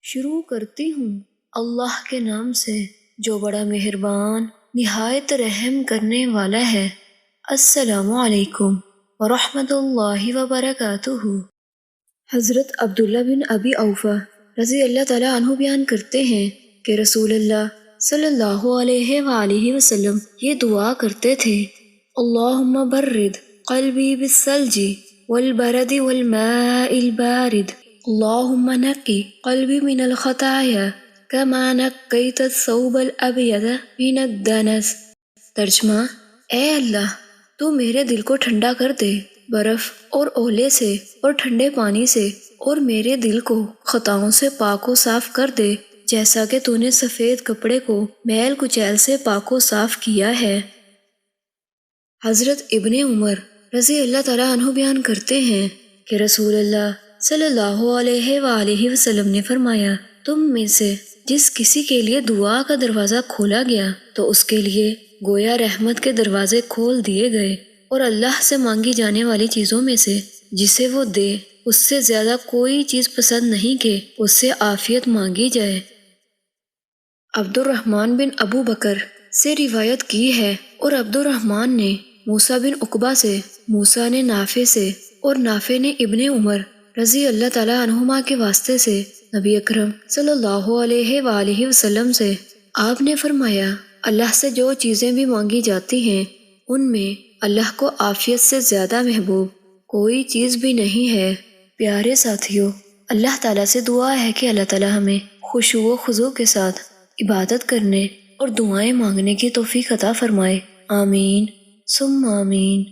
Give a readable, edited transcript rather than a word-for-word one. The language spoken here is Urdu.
شروع کرتی ہوں اللہ کے نام سے جو بڑا مہربان نہایت رحم کرنے والا ہے۔ السلام علیکم ورحمۃ اللہ وبرکاتہ۔ حضرت عبداللہ بن ابی اوفا رضی اللہ تعالیٰ عنہ بیان کرتے ہیں کہ رسول اللہ صلی اللہ علیہ وآلہ وسلم یہ دعا کرتے تھے: اللہم برد قلبی بالثلج والبرد والماء البارد، اللہم نقی قلبی من الخطایا کما نقیت الثوب الابید من الدنس۔ ترجمہ: اے اللہ تو میرے دل کو ٹھنڈا کر دے برف اور اولے سے اور ٹھنڈے پانی سے، اور میرے دل کو خطاؤں سے پاک و صاف کر دے جیسا کہ تو نے سفید کپڑے کو میل کچیل سے پاک و صاف کیا ہے۔ حضرت ابن عمر رضی اللہ تعالیٰ عنہ بیان کرتے ہیں کہ رسول اللہ صلی اللہ علیہ وآلہ وسلم نے فرمایا: تم میں سے جس کسی کے لیے دعا کا دروازہ کھولا گیا تو اس کے لیے گویا رحمت کے دروازے کھول دیے گئے، اور اللہ سے مانگی جانے والی چیزوں میں سے جسے وہ دے اس سے زیادہ کوئی چیز پسند نہیں کہ اس سے عافیت مانگی جائے۔ عبد الرحمن بن ابو بکر سے روایت کی ہے، اور عبد الرحمن نے موسیٰ بن عقبہ سے، موسیٰ نے نافع سے، اور نافع نے ابن عمر رضی اللہ تعالیٰ عنہما کے واسطے سے نبی اکرم صلی اللہ علیہ وآلہ وسلم سے آپ نے فرمایا: اللہ سے جو چیزیں بھی مانگی جاتی ہیں ان میں اللہ کو عافیت سے زیادہ محبوب کوئی چیز بھی نہیں ہے۔ پیارے ساتھیو، اللہ تعالیٰ سے دعا ہے کہ اللہ تعالیٰ ہمیں خشوع و خضوع کے ساتھ عبادت کرنے اور دعائیں مانگنے کی توفیق عطا فرمائے۔ آمین ثم آمین۔